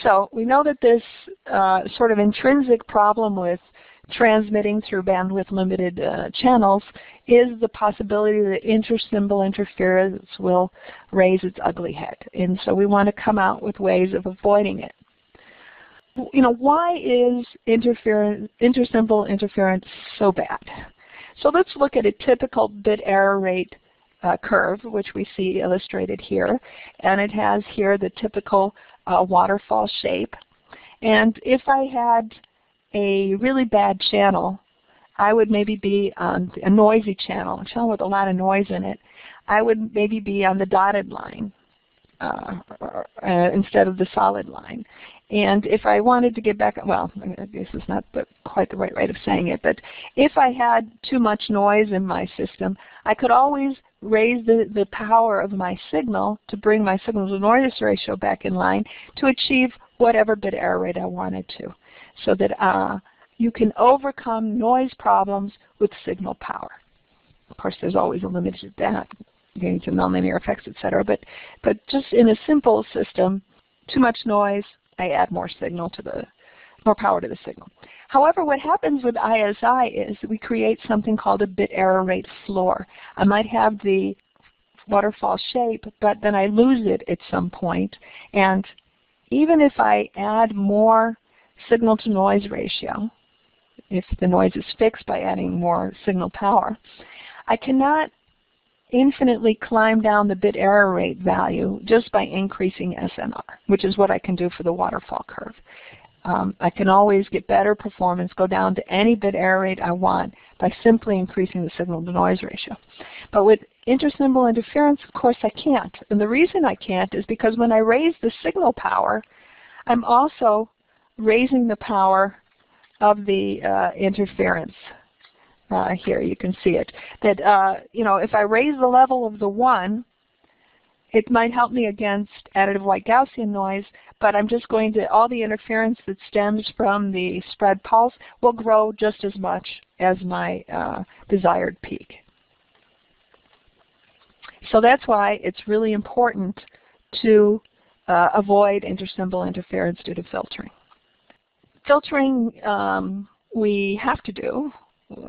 So we know that this sort of intrinsic problem with transmitting through bandwidth limited channels is the possibility that intersymbol interference will raise its ugly head. And so we want to come out with ways of avoiding it. You know, why is intersymbol interference so bad? So let's look at a typical bit error rate curve, which we see illustrated here. And it has here the typical waterfall shape. And if I had a really bad channel, I would maybe be on a noisy channel, a channel with a lot of noise in it. I would maybe be on the dotted line instead of the solid line. And if I wanted to get back, well, this is not quite the right way of saying it, but if I had too much noise in my system, I could always raise the power of my signal to bring my signal-to-noise ratio back in line to achieve whatever bit error rate I wanted to, so that you can overcome noise problems with signal power. Of course, there's always a limit to that, getting to nonlinear effects, etc. But just in a simple system, too much noise, I add more power to the signal. However, what happens with ISI is that we create something called a bit error rate floor. I might have the waterfall shape, but then I lose it at some point. And even if I add more signal-to-noise ratio, if the noise is fixed by adding more signal power, I cannot infinitely climb down the bit error rate value just by increasing SNR, which is what I can do for the waterfall curve. I can always get better performance, go down to any bit error rate I want by simply increasing the signal-to-noise ratio. But with intersymbol interference, of course, I can't. And the reason I can't is because when I raise the signal power, I'm also raising the power of the interference. Here you can see it. That you know, if I raise the level of the 1, it might help me against additive white Gaussian noise, but I'm just going to, all the interference that stems from the spread pulse will grow just as much as my desired peak. So that's why it's really important to avoid intersymbol interference due to filtering. Filtering we have to do.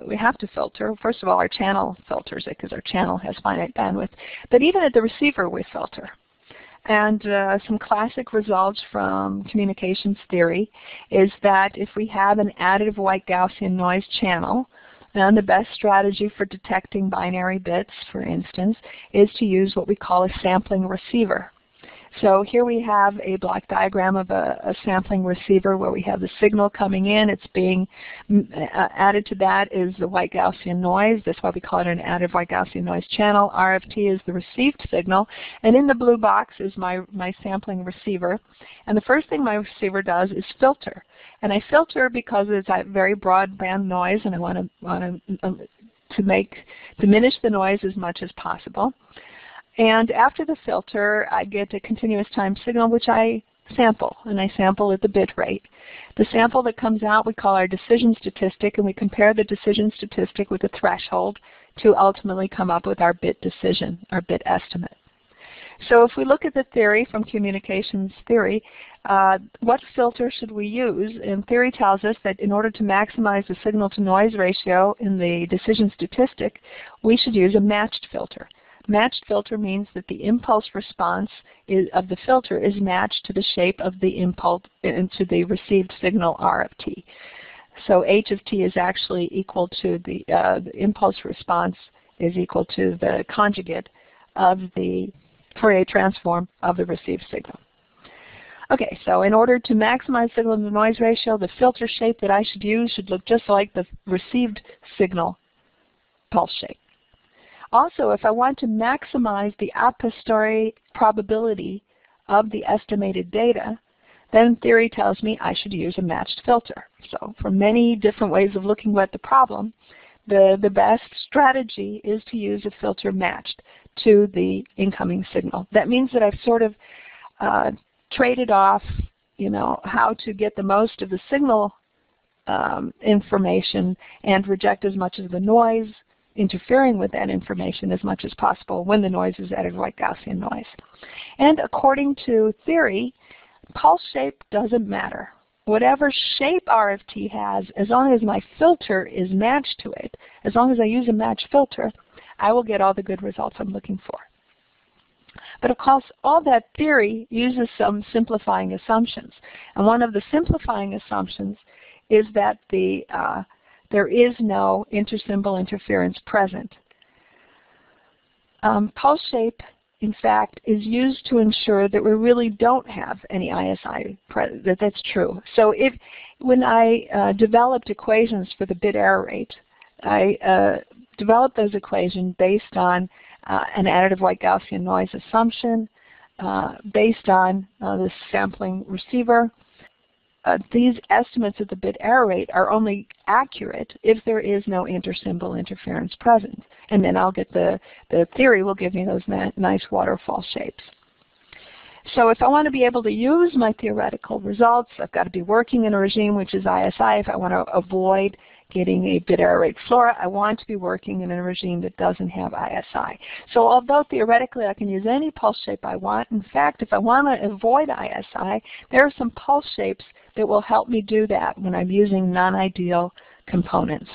We have to filter. First of all, our channel filters it because our channel has finite bandwidth. But even at the receiver, we filter. And some classic results from communications theory is that if we have an additive white Gaussian noise channel, then the best strategy for detecting binary bits, for instance, is to use what we call a sampling receiver. So here we have a block diagram of a sampling receiver where we have the signal coming in. It's being added to that is the white Gaussian noise. That's why we call it an additive white Gaussian noise channel. RFT is the received signal. And in the blue box is my sampling receiver. And the first thing my receiver does is filter. And I filter because it's a very broadband noise, and I want to diminish the noise as much as possible. And after the filter, I get a continuous time signal, which I sample, and I sample at the bit rate. The sample that comes out we call our decision statistic, and we compare the decision statistic with the threshold to ultimately come up with our bit decision, our bit estimate. So if we look at the theory from communications theory, what filter should we use? And theory tells us that in order to maximize the signal-to-noise ratio in the decision statistic, we should use a matched filter. Matched filter means that the impulse response of the filter is matched to the shape of the impulse into the received signal RFT. So H of T is actually equal to the impulse response is equal to the conjugate of the Fourier transform of the received signal. Okay, so in order to maximize signal-to-noise ratio, the filter shape that I should use should look just like the received signal pulse shape. Also, if I want to maximize the a posteriori probability of the estimated data, then theory tells me I should use a matched filter. So for many different ways of looking at the problem, the best strategy is to use a filter matched to the incoming signal. That means that I've sort of traded off, you know, how to get the most of the signal information and reject as much of the noise interfering with that information as much as possible when the noise is additive white Gaussian noise. And according to theory, Pulse shape doesn't matter. Whatever shape RFT has, as long as my filter is matched to it, as long as I use a matched filter, I will get all the good results I'm looking for. But of course, all that theory uses some simplifying assumptions. And one of the simplifying assumptions is that there is no intersymbol interference present. Pulse shape, in fact, is used to ensure that we really don't have any ISI, that's true. So when I developed equations for the bit error rate, I developed those equations based on an additive white Gaussian noise assumption, based on the sampling receiver. These estimates of the bit error rate are only accurate if there is no intersymbol interference present. And then I'll get the theory will give me those nice waterfall shapes. So if I want to be able to use my theoretical results, I've got to be working in a regime which is ISI. If I want to avoid getting a bit error rate flora, I want to be working in a regime that doesn't have ISI. So although theoretically I can use any pulse shape I want, in fact, if I want to avoid ISI, there are some pulse shapes that will help me do that when I'm using non-ideal components.